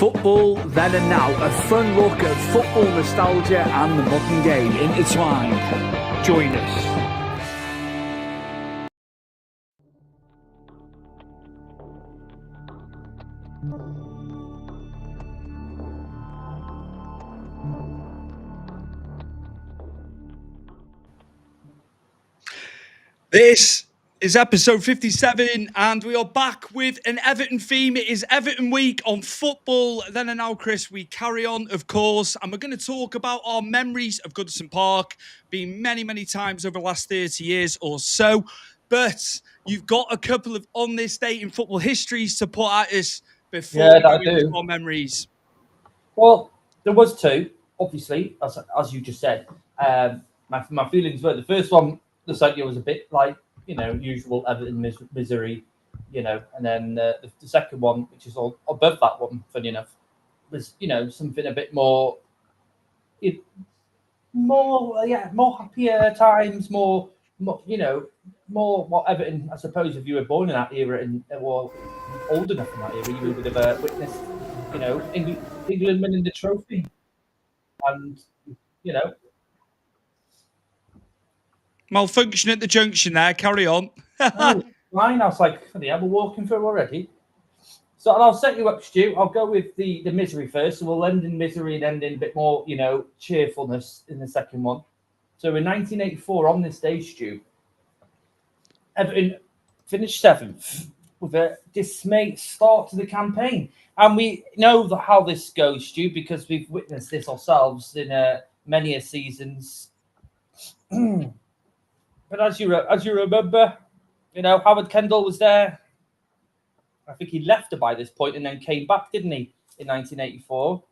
Football then and now, a fun look at football nostalgia and the modern game intertwined. Join us. This is episode 57, and we are back with an Everton theme. It is Everton week on Football Then and Now, Chris. We carry on, of course, and we're going to talk about our memories of Goodison Park, been many, many times over the last 30 years or so. But you've got a couple of on this date in football histories to put at us before we go into our memories. Well, there was two, obviously, as you just said. My feelings were, the first one, the second was a bit like, usual Everton misery, and then the second one, which is all above that one, funny enough, was, something a bit more happier times, more, what Everton, I suppose, if you were born in that era or old enough in that era, you would have witnessed, England winning the trophy. And, Malfunction at the junction there. Carry on. Fine. I was like, we're walking through already. So I'll set you up, Stu. I'll go with the misery first. So we'll end in misery and end in a bit more, cheerfulness in the second one. So in 1984, on this day, Stu, Everton finished 7th with a dismayed start to the campaign. And we know how this goes, Stu, because we've witnessed this ourselves in many seasons. But as you remember, Howard Kendall was there. I think he left by this point and then came back, didn't he, in 1984?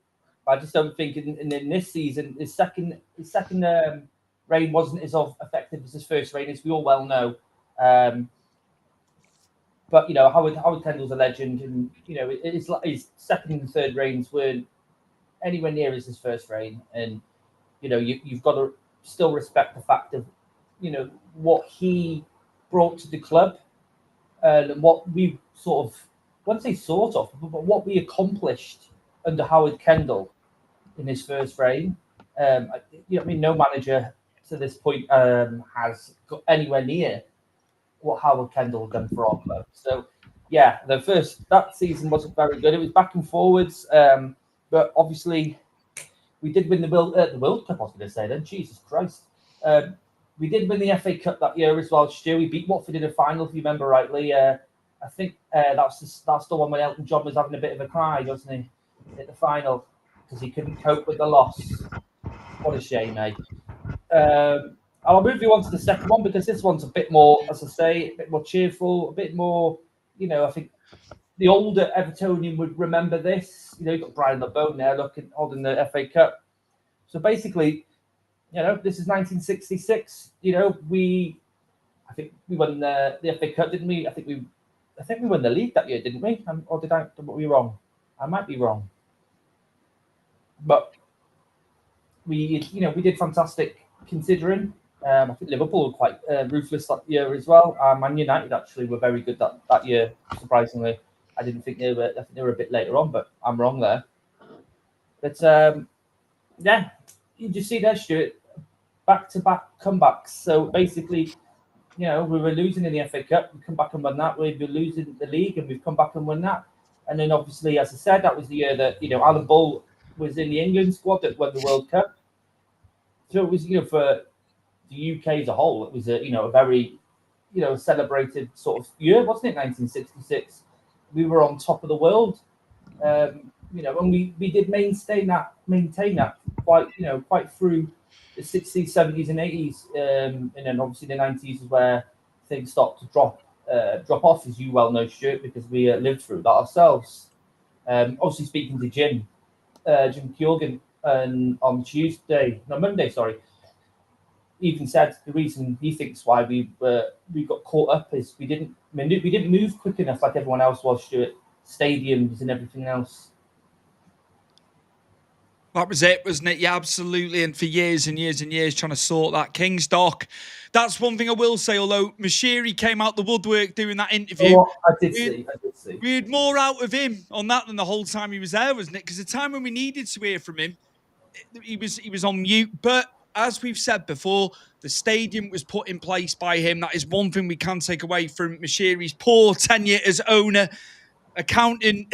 I just don't think in this season, his second reign wasn't as effective as his first reign, as we all well know. But Howard Kendall's a legend, and it's like his second and third reigns weren't anywhere near as his first reign. And you've got to still respect the fact of what he brought to the club and what we but what we accomplished under Howard Kendall in his first reign. No manager to this point has got anywhere near what Howard Kendall done for our club. So, yeah, that season wasn't very good. It was back and forwards, but obviously we did win the World Cup. I was going to say then, Jesus Christ. We did win the FA Cup that year as well, Stu. We beat Watford in the final, if you remember rightly. I think that's the one when Elton John was having a bit of a cry, wasn't he, at the final, because he couldn't cope with the loss. What a shame, eh? I'll move you on to the second one, because this one's a bit more, as I say, a bit more cheerful, a bit more, I think the older Evertonian would remember this. You've got Brian LeBone there holding the FA Cup. So basically, this is 1966. I think we won the FA Cup, didn't we? I think we won the league that year, didn't we? Or did I? Were we wrong? I might be wrong. But we did fantastic considering. I think Liverpool were quite ruthless that year as well. Man United actually were very good that year, surprisingly. I didn't think they were. I think they were a bit later on, but I'm wrong there. But yeah, you just see there, Stuart, back-to-back comebacks. So basically, we were losing in the FA Cup. We come back and won that. We've been losing the league, and we've come back and won that. And then obviously, as I said, that was the year that Alan Bull was in the England squad that won the World Cup. So it was for the UK as a whole, it was a very celebrated sort of year, wasn't it? 1966. We were on top of the world. And we did maintain that quite through the 60s, 70s, and 80s, and then obviously the 90s is where things start to drop off, as you well know, Stuart, because we lived through that ourselves. Obviously, speaking to Jim Kjorgen on Monday, sorry, even said the reason he thinks why we got caught up is we didn't move quick enough like everyone else was, Stuart. Stadiums and everything else. That was it, wasn't it? Yeah, absolutely. And for years and years and years trying to sort that. King's Dock. That's one thing I will say, although Mashiri came out the woodwork doing that interview. Oh, I did see. We had more out of him on that than the whole time he was there, wasn't it? Because the time when we needed to hear from him, he was on mute. But as we've said before, the stadium was put in place by him. That is one thing we can take away from Mashiri's poor tenure as owner, accounting.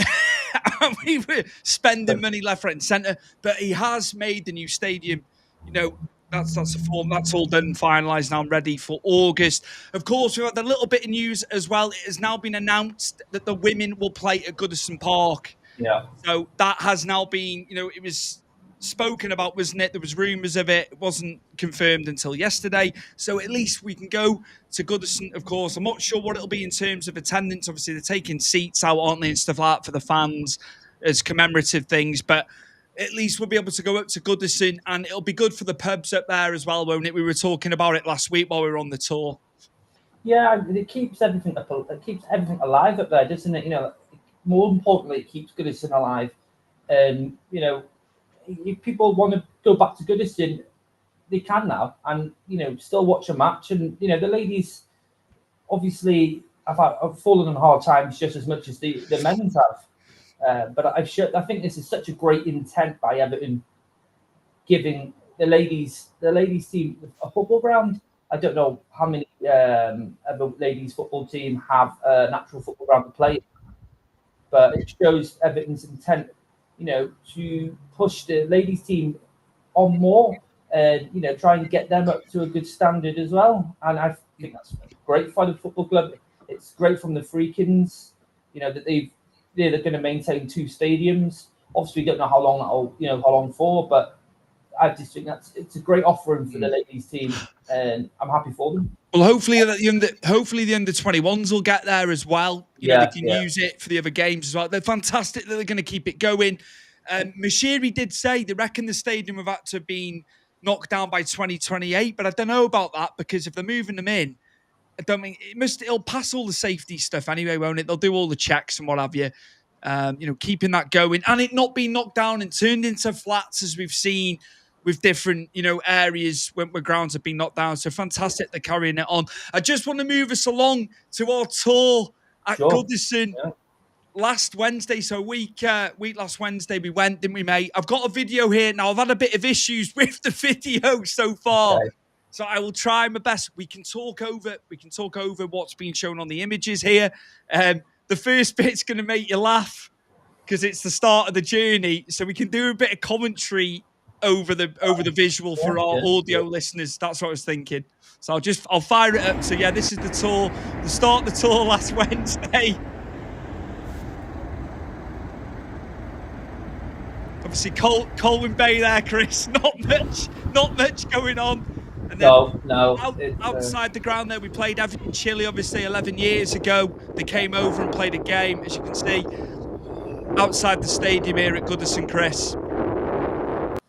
We were spending money left, right, and centre, but he has made the new stadium. You know, that's a form. That's all done and finalised now. I'm ready for August. Of course, we've had a little bit of news as well. It has now been announced that the women will play at Goodison Park. Yeah. So that has now been, it was spoken about, wasn't it? There was rumours of it. It wasn't confirmed until yesterday. So at least we can go to Goodison, of course. I'm not sure what it'll be in terms of attendance. Obviously, they're taking seats out, aren't they, and stuff like that for the fans as commemorative things. But at least we'll be able to go up to Goodison, and it'll be good for the pubs up there as well, won't it? We were talking about it last week while we were on the tour. Yeah, it keeps everything up. It keeps everything alive up there, doesn't it? More importantly, it keeps Goodison alive. And if people want to go back to Goodison, they can now, and still watch a match. And the ladies, obviously, I've fallen on hard times just as much as the men's have. But I think this is such a great intent by Everton, giving the ladies team a football ground. I don't know how many other ladies football team have a natural football ground to play, but it shows Everton's intent, to push the ladies team on more and try and get them up to a good standard as well. And I think that's great for the football club. It's great from the Freakins, that they're going to maintain 2 stadiums. Obviously, we don't know how long for, but I just think it's a great offering for the ladies team, and I'm happy for them. Well, hopefully the under 21s will get there as well. They can use it for the other games as well. They're fantastic that they're going to keep it going. Mashiri did say they reckon the stadium have had to have been knocked down by 2028, but I don't know about that, because if they're moving them in, I don't think it'll pass all the safety stuff anyway, won't it? They'll do all the checks and what have you. Keeping that going and it not being knocked down and turned into flats as we've seen with different, areas where grounds have been knocked down. So fantastic they're carrying it on. I just want to move us along to our tour at Goodison last Wednesday. So week last Wednesday we went, didn't we, mate? I've got a video here now. I've had a bit of issues with the video so far. Okay. So I will try my best. We can talk over what's being shown on the images here. The first bit's going to make you laugh because it's the start of the journey. So we can do a bit of commentary over the visual for our audio listeners. That's what I was thinking. So I'll fire it up. So yeah, this is the tour, the start of the tour last Wednesday. Obviously Colwyn Bay there, Chris. Not much going on. And then outside the ground there, we played Everton Chile, obviously 11 years ago. They came over and played a game, as you can see, outside the stadium here at Goodison, Chris.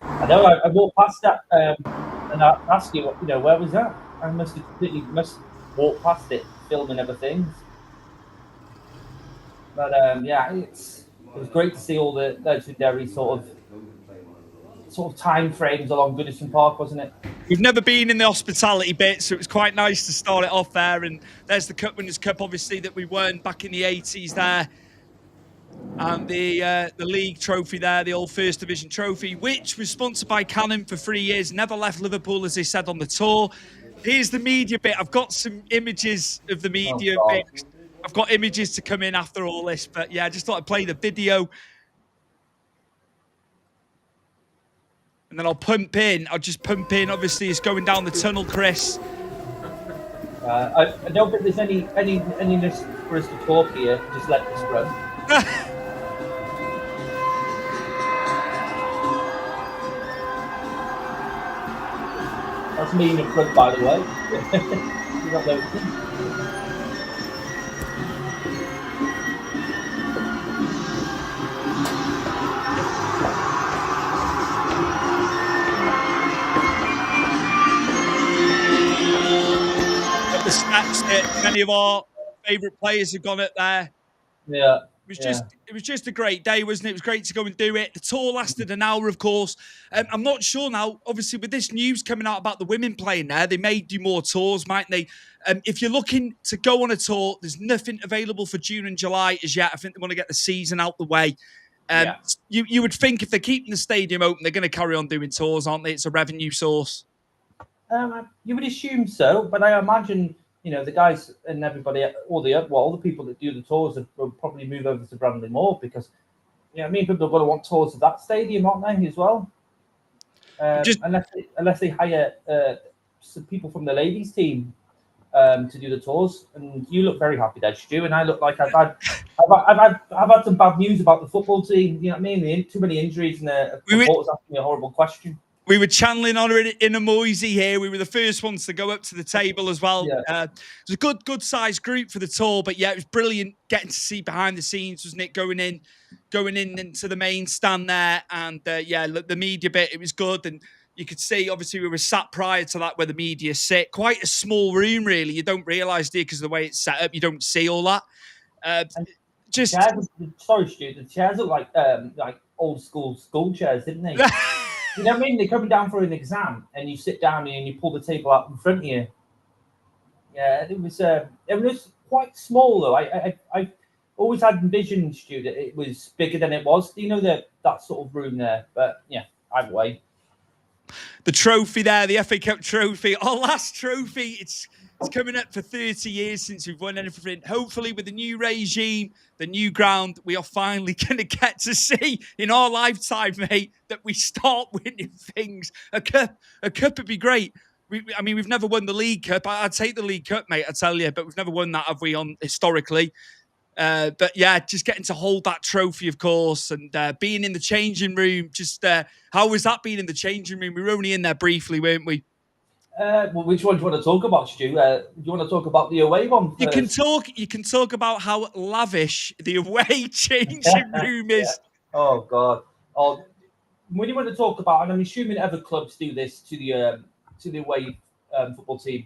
I know, I walked past that and I asked you, where was that? I must walk past it, filming other things. But it was great to see all the legendary sort of time frames along Goodison Park, wasn't it? We've never been in the hospitality bit, so it was quite nice to start it off there. And there's the Cup Winners' Cup, obviously, that we won back in the 80s there. And the league trophy there, the old First Division trophy, which was sponsored by Canon for 3 years, never left Liverpool, as they said on the tour. Here's the media bit. I've got some images of the media bit. I've got images to come in after all this, but yeah, I just thought I'd play the video. And then I'll just pump in. Obviously, it's going down the tunnel, Chris. I don't think there's any for us to talk here. Just let this run. That's me in the front, by the way. You're not noticing. Many of our favourite players have gone up there. Yeah. It was just a great day, wasn't it? It was great to go and do it. The tour lasted an hour, of course. I'm not sure now, obviously, with this news coming out about the women playing there, they may do more tours, mightn't they? If you're looking to go on a tour, there's nothing available for June and July as yet. I think they want to get the season out the way. You would think if they're keeping the stadium open, they're going to carry on doing tours, aren't they? It's a revenue source. You would assume so, but I imagine the guys and everybody, all the people that do the tours will probably move over to Bramley Moore because people are going to want tours of that stadium, aren't they, as well? Unless they hire some people from the ladies' team to do the tours. And you look very happy there, Stu, and I look like I've had some bad news about the football team. You know what I mean? Too many injuries, and a reporter's asking me a horrible question. We were channeling on in a Moisey here. We were the first ones to go up to the table as well. Yeah. It was a good sized group for the tour, but yeah, it was brilliant getting to see behind the scenes, wasn't it? Going in into the main stand there, and the media bit, it was good, and you could see obviously we were sat prior to that where the media sit. Quite a small room, really. You don't realise, do you, because of the way it's set up, you don't see all that. Sorry, Stu. The chairs look like old school chairs, didn't they? You know what I mean? They're coming down for an exam, and you sit down and you pull the table out in front of you. Yeah, it was quite small though. I always had envisioned, Stu, that it was bigger than it was. Do you know that sort of room there? But yeah, either way. The trophy there, the FA Cup trophy, our last trophy. It's coming up for 30 years since we've won anything. Hopefully, with the new regime, the new ground, we are finally going to get to see in our lifetime, mate, that we start winning things. A cup would be great. We've never won the League Cup. I'd take the League Cup, mate, I tell you, but we've never won that, have we, historically? But yeah, just getting to hold that trophy, of course, and being in the changing room. How was that being in the changing room? We were only in there briefly, weren't we? Well, which one do you want to talk about, Stu? Do you want to talk about the away one first? You can talk about how lavish the away changing room is. Yeah. Oh God! When you want to talk about, and I'm assuming other clubs do this to the away football team.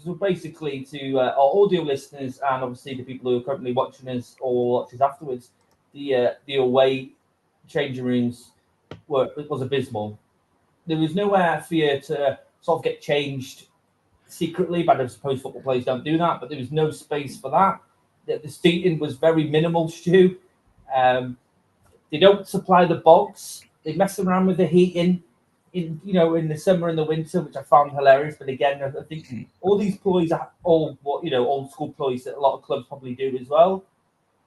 So basically, to our audio listeners and obviously the people who are currently watching us or watch us afterwards, the away changing rooms was abysmal. There was nowhere for you to sort of get changed secretly, but I suppose football players don't do that. But there was no space for that. The seating was very minimal, Stu. They don't supply the bogs. They mess around with the heating in the summer and the winter, which I found hilarious. But again, I think all these ploys are all old school ploys that a lot of clubs probably do as well.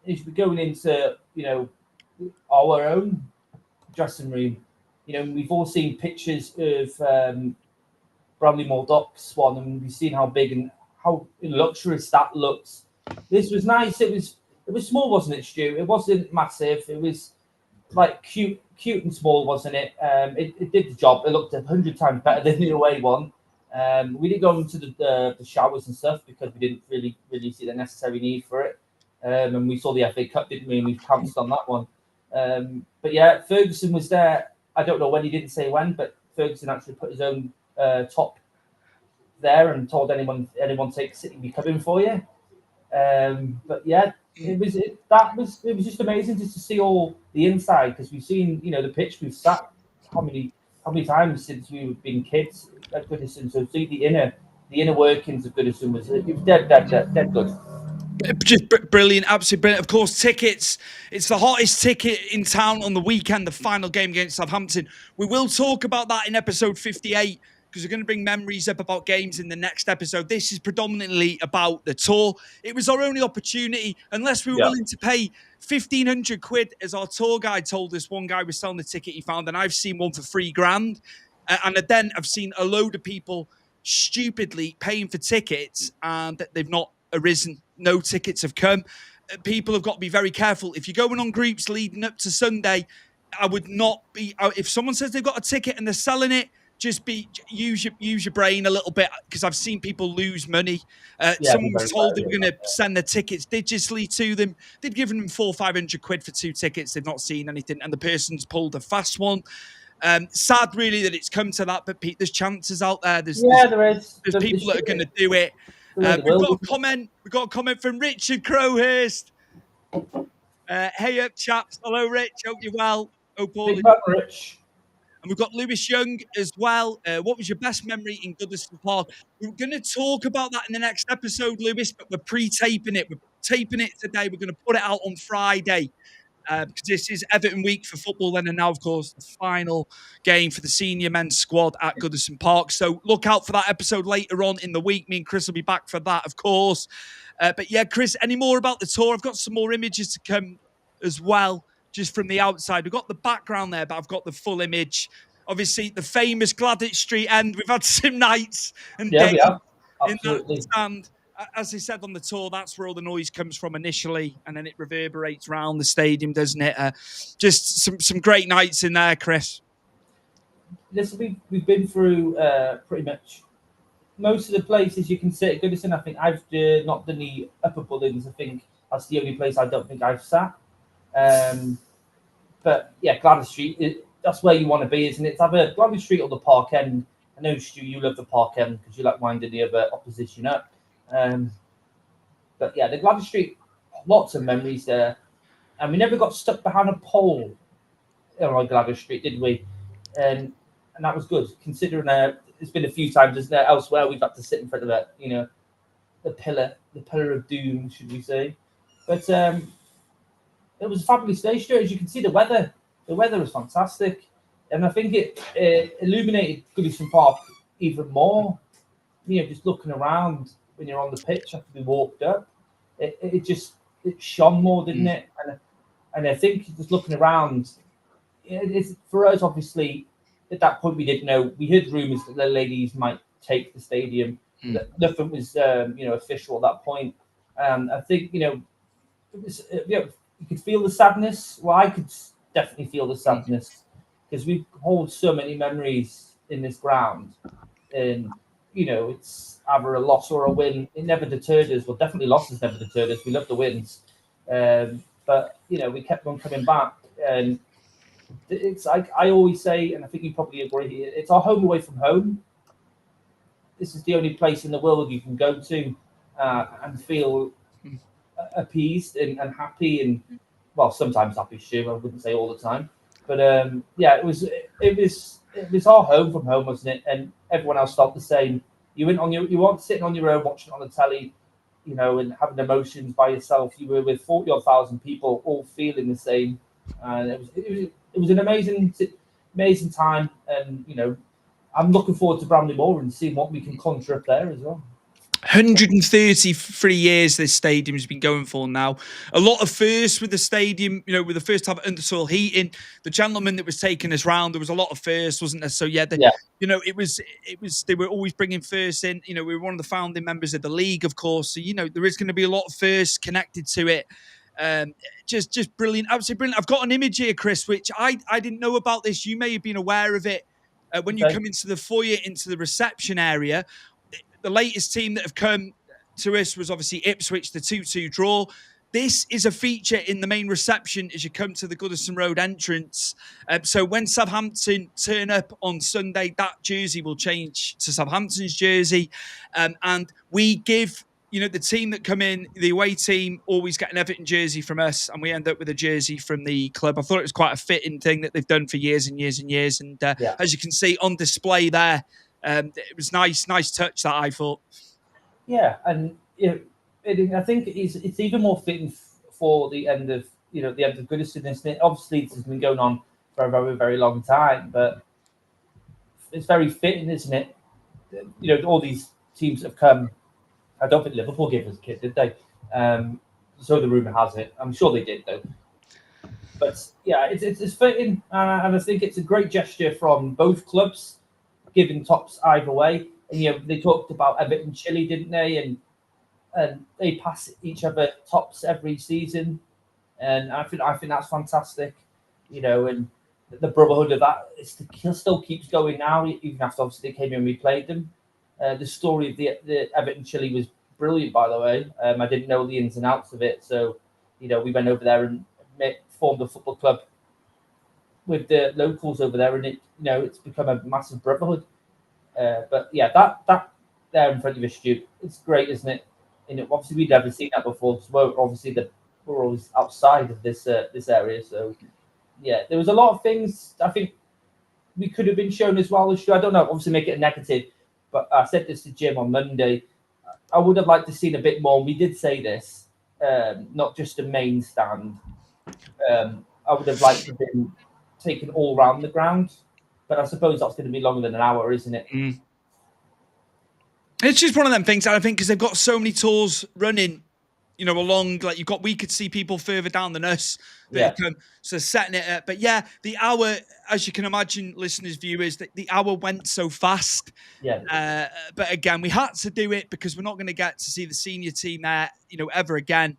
If we're going into our own dressing room, we've all seen pictures of Bramley Moore Dock Swan, and we've seen how big and how luxurious that looks. This was nice. It was small, wasn't it, Stu? It wasn't massive. It was like cute and small, wasn't it? It did the job. It looked 100 times better than the away one. We didn't go into the showers and stuff because we didn't really see the necessary need for it. And we saw the FA Cup, didn't we? And we pounced on that one. But yeah, Ferguson was there. I don't know when, he didn't say when, but Ferguson actually put his own top there and told anyone take a seat and be coming for you. But yeah, it was just amazing just to see all the inside, because we've seen the pitch, we've sat how many times since we've been kids at Goodison, so see the inner workings of Goodison was dead good. Just brilliant, absolutely brilliant. Of course, tickets. It's the hottest ticket in town on the weekend, the final game against Southampton. We will talk about that in episode 58 because we're going to bring memories up about games in the next episode. This is predominantly about the tour. It was our only opportunity, unless we were willing to pay 1,500 quid, as our tour guide told us. One guy was selling the ticket he found, and I've seen one for $3,000. And then I've seen a load of people stupidly paying for tickets and they've not arisen. No tickets have come. People have got to be very careful. If you're going on groups leading up to Sunday, I would not be. If someone says they've got a ticket and they're selling it, just use your brain a little bit, because I've seen people lose money. Someone was told they were going to send their tickets digitally to them. They'd given them 400 or 500 quid for 2 tickets. They've not seen anything, and the person's pulled a fast one. Sad, really, that it's come to that. But Pete, there's chances out there. There is. There's people that are going to do it. the way the world is. We've got a comment from Richard Crowhurst. Hey up, chaps. Hello, Rich. Hope you're well. Hope all Big is. man, Rich. And we've got Lewis Young as well. What was your best memory in Goodison Park? We're going to talk about that in the next episode, Lewis, but we're pre-taping it. We're taping it today. We're going to put it out on Friday because this is Everton week for football then. And now, of course, the final game for the senior men's squad at Goodison Park. So look out for that episode later on in the week. Me and Chris will be back for that, of course. But yeah, Chris, any more about the tour? I've got some more images to come as well. Just from the outside. We've got the background there, but I've got the full image. Obviously, the famous Gladych Street end. We've had some nights and days We have. in that Absolutely. stand. As I said on the tour, that's where all the noise comes from initially, and then it reverberates around the stadium, doesn't it? Just some great nights in there, Chris. Listen, we've been through pretty much most of the places you can sit at Goodison. I think I've not done the upper Bullings. I think that's the only place I don't think I've sat. But yeah, Gladys Street, that's where you want to be, isn't it? It's either Gladys Street or the Park End. I know, Stu, you love the Park End because you like winding the other opposition up. But yeah, the Gladys Street, lots of memories there. And we never got stuck behind a pole on Gladys Street, did we? And that was good, considering it's been a few times, isn't there, elsewhere we've had to sit in front of that, the pillar of doom, should we say. But it was a fabulous day, Stuart. As you can see, the weather was fantastic. And I think it illuminated Goodison Park even more. Just looking around when you're on the pitch after we walked up, it shone more, didn't it? And I think just looking around, it's for us, obviously, at that point we didn't know. We heard rumours that the ladies might take the stadium. Nothing was, official at that point. I think, it was, you could feel the sadness. Well, I could definitely feel the sadness because we hold so many memories in this ground, and it's either a loss or a win. It never deterred us. Well, definitely losses never deterred us. We love the wins, but we kept on coming back, and it's like I always say, and I think you probably agree. It's our home away from home. This is the only place in the world you can go to and feel appeased and happy, and well, sometimes happy. Sure, I wouldn't say all the time, but it was our home from home, wasn't it? And everyone else felt the same. You weren't sitting on your own watching it on the telly, and having emotions by yourself. You were with 40,000 people, all feeling the same, and it was an amazing time. And I'm looking forward to Bramley Moore and seeing what we can conjure up there as well. 133 years this stadium has been going for now. A lot of firsts with the stadium, with the first to have undersoil heating. The gentleman that was taking us round, there was a lot of firsts, wasn't there? So it was they were always bringing firsts in. We were one of the founding members of the league, of course. So there is going to be a lot of firsts connected to it. Just brilliant, absolutely brilliant. I've got an image here, Chris, which I didn't know about this. You may have been aware of it when you come into the foyer, into the reception area. The latest team that have come to us was obviously Ipswich, the 2-2 draw. This is a feature in the main reception as you come to the Goodison Road entrance. So when Southampton turn up on Sunday, that jersey will change to Southampton's jersey. And we give, the team that come in, the away team, always get an Everton jersey from us, and we end up with a jersey from the club. I thought it was quite a fitting thing that they've done for years and years and years. And as you can see on display there, it was nice touch that I thought. Yeah, and I think it's even more fitting for the end of the end of Goodison, isn't it? Obviously, this has been going on for a very, very long time, but it's very fitting, isn't it? All these teams have come. I don't think Liverpool gave us a kit, did they? So the rumor has it. I'm sure they did, though. But yeah, it's fitting, and I think it's a great gesture from both clubs, giving tops either way. And they talked about Everton Chile, didn't they? And they pass each other tops every season, and I think that's fantastic. And the brotherhood of that still keeps going now, even after obviously they came in and we played them. The story of the Everton Chile was brilliant, by the way. I didn't know the ins and outs of it, so we went over there and formed a football club with the locals over there, and it's become a massive brotherhood. But yeah, that there in front of a Stu. It's great, isn't it? And obviously we'd never seen that before. So we're always outside of this area. So yeah, there was a lot of things I think we could have been shown as well as Stu. I don't know. Obviously, make it a negative, but I said this to Jim on Monday. I would have liked to seen a bit more. We did say this, not just a main stand. I would have liked to have been taken all around the ground, but I suppose that's going to be longer than an hour, isn't it? It's just one of them things, I think, because they've got so many tours running, along, like we could see people further down than us. Yeah. So setting it up. But yeah, the hour, as you can imagine, listeners, viewers, the hour went so fast. Yeah. But again, we had to do it because we're not going to get to see the senior team there, ever again.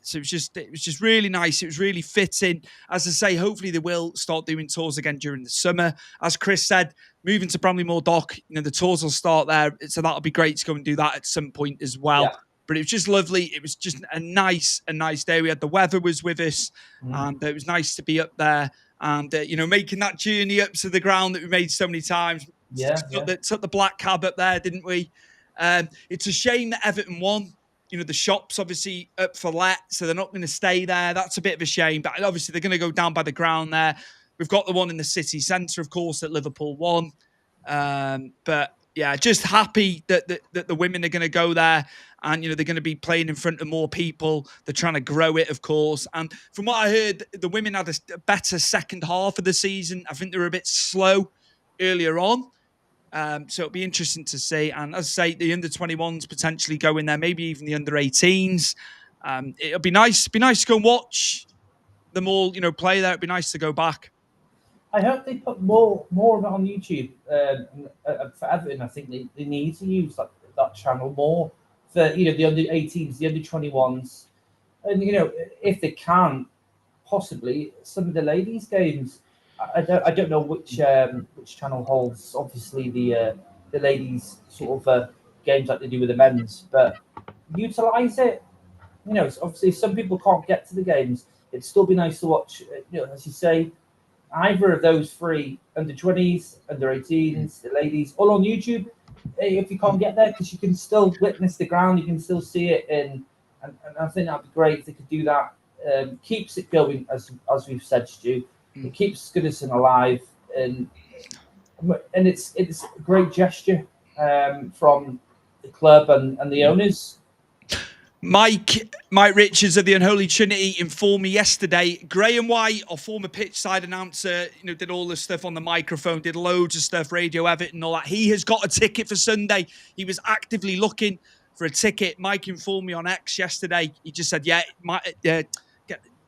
So it was just really nice. It was really fitting. As I say, hopefully they will start doing tours again during the summer. As Chris said, moving to Bramley Moore Dock, the tours will start there. So that'll be great to go and do that at some point as well. Yeah. But it was just lovely. It was just a nice day. We had the weather was with us, and it was nice to be up there and making that journey up to the ground that we made so many times. Yeah. Took the black cab up there, didn't we? It's a shame that Everton won. The shop's obviously up for let, so they're not going to stay there. That's a bit of a shame, but obviously they're going to go down by the ground there. We've got the one in the city centre, of course, that Liverpool won. But yeah, just happy that the women are going to go there, and they're going to be playing in front of more people. They're trying to grow it, of course. And from what I heard, the women had a better second half of the season. I think they were a bit slow earlier on. So it'll be interesting to see. And as I say, the under-21s potentially go in there, maybe even the under-18s. It'll be nice. It'd be nice to go and watch them all, play there. It'd be nice to go back. I hope they put more of it on YouTube for Everton. I think they need to use that channel more for the under-18s, the under-21s, and if they can, possibly some of the ladies' games. I don't know which channel holds obviously the ladies sort of games like they do with the men's, but utilize it. Obviously some people can't get to the games. It'd still be nice to watch. As you say, either of those three, under-20s, under-18s, the ladies, all on YouTube. If you can't get there, because you can still witness the ground, you can still see it, and I think that'd be great if they could do that. Keeps it going, as we've said, Stu. It keeps Goodison alive, and it's a great gesture from the club and the owners. Mike Richards of the Unholy Trinity informed me yesterday. Graham White, our former pitch side announcer, did all this stuff on the microphone, did loads of stuff, Radio Everton, all that. He has got a ticket for Sunday. He was actively looking for a ticket. Mike informed me on X yesterday. He just said,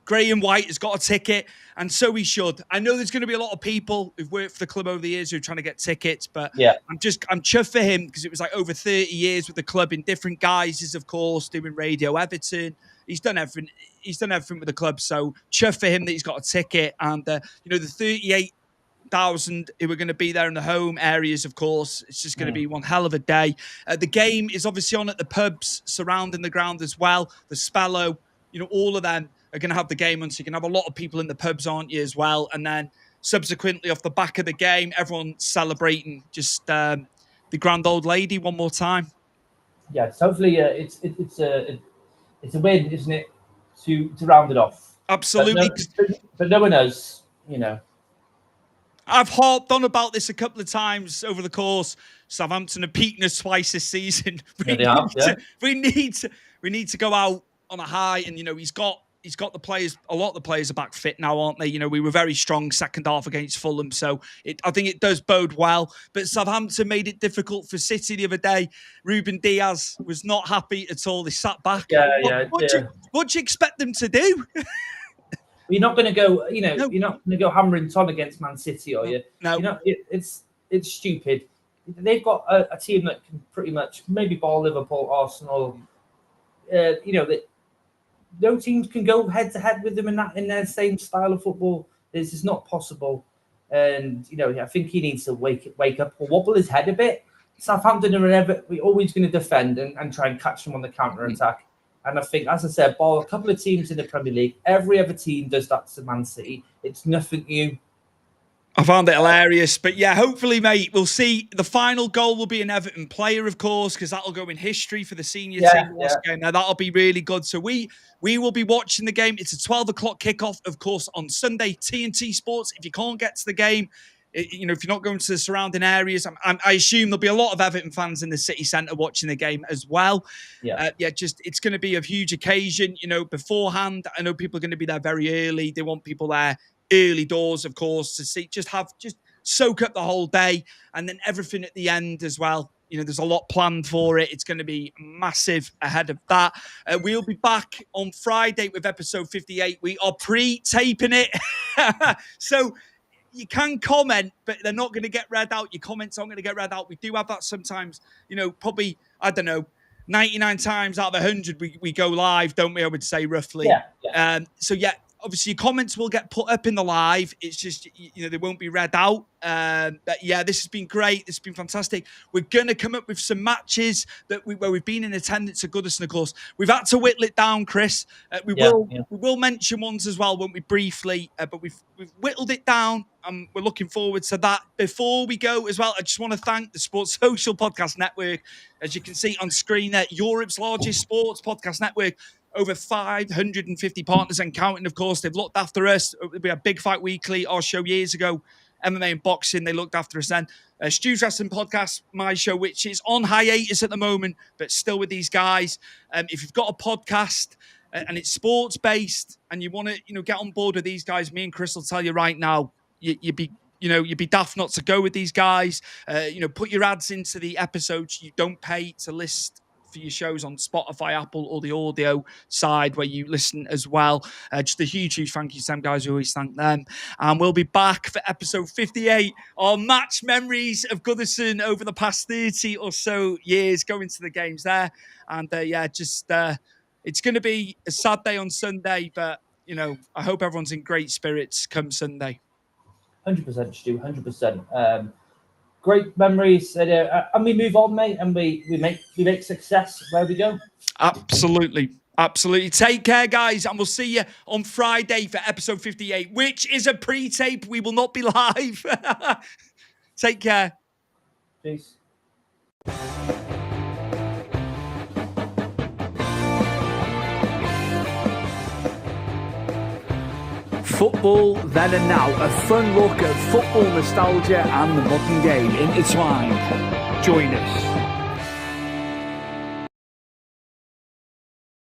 Graham White has got a ticket, and so he should. I know there's going to be a lot of people who've worked for the club over the years who are trying to get tickets, but yeah, I'm chuffed for him because it was like over 30 years with the club in different guises, of course, doing Radio Everton. He's done everything. He's done everything with the club, so chuffed for him that he's got a ticket. And the 38,000 who are going to be there in the home areas, of course, it's just going to be one hell of a day. The game is obviously on at the pubs surrounding the ground as well. The Spello, all of them are going to have the game on, so you can have a lot of people in the pubs, aren't you, as well? And then subsequently, off the back of the game, everyone's celebrating just the grand old lady one more time. Yeah, so hopefully it's a win, isn't it, to round it off? Absolutely. But no one knows, I've harped on about this a couple of times over the course. Southampton have beaten us twice this season. We need to go out on a high, and he's got the players. A lot of the players are back fit now, aren't they? We were very strong second half against Fulham, so I think it does bode well. But Southampton made it difficult for City the other day. Ruben Diaz was not happy at all. They sat back. What do you expect them to do? You're not going to go. You're not going to go hammer and ton against Man City, are you? No. It's stupid. They've got a team that can pretty much maybe bar Liverpool, Arsenal. No teams can go head to head with them in their same style of football. This is not possible, and I think he needs to wake up or wobble his head a bit. Southampton we're always going to defend and try and catch them on the counter attack. And I think, as I said, bar a couple of teams in the Premier League, every other team does that to Man City. It's nothing new. I found it hilarious. But yeah, hopefully, mate, we'll see. The final goal will be an Everton player, of course, because that'll go in history for the senior team. Game. Now, that'll be really good. So we will be watching the game. It's a 12 o'clock kickoff, of course, on Sunday, TNT Sports. If you can't get to the game, if you're not going to the surrounding areas, I assume there'll be a lot of Everton fans in the city centre watching the game as well. It's going to be a huge occasion, beforehand. I know people are going to be there very early. They want people there early doors, of course, to see, just soak up the whole day, and then everything at the end as well. There's a lot planned for it. It's going to be massive ahead of that. We'll be back on Friday with episode 58. We are pre-taping it. So you can comment, but they're not going to get read out. Your comments aren't going to get read out. We do have that sometimes, probably, I don't know, 99 times out of 100, we go live, don't we? I would say roughly. Obviously, your comments will get put up in the live. It's just, they won't be read out. But yeah, this has been great. This has been fantastic. We're going to come up with some matches where we've been in attendance at Goodison, of course. We've had to whittle it down, Chris. We will mention ones as well, won't we, briefly? But we've whittled it down, and we're looking forward to that. Before we go as well, I just want to thank the Sports Social Podcast Network. As you can see on screen there, Europe's largest sports podcast network. Over 550 partners and counting, of course. They've looked after us. We had Big Fight Weekly, our show years ago. MMA and boxing, they looked after us then. Stu's Wrestling Podcast, my show, which is on hiatus at the moment, but still with these guys. If you've got a podcast and it's sports-based and you want to get on board with these guys, me and Chris will tell you right now, you'd be daft not to go with these guys. Put your ads into the episodes. You don't pay to list for your shows on Spotify, Apple, or the audio side where you listen as well. Just a huge thank you to them guys. We always thank them. And we'll be back for episode 58, our match memories of Goodison over the past 30 or so years, going to the games there. And it's going to be a sad day on Sunday, but I hope everyone's in great spirits come Sunday. 100%, Stu, 100%. Great memories, and we move on, mate, and we make success where we go. Absolutely. Take care, guys, and we'll see you on Friday for episode 58, which is a pre-tape. We will not be live. Take care. Peace. Football then and now, a fun look at football nostalgia and the modern game intertwined. Join us.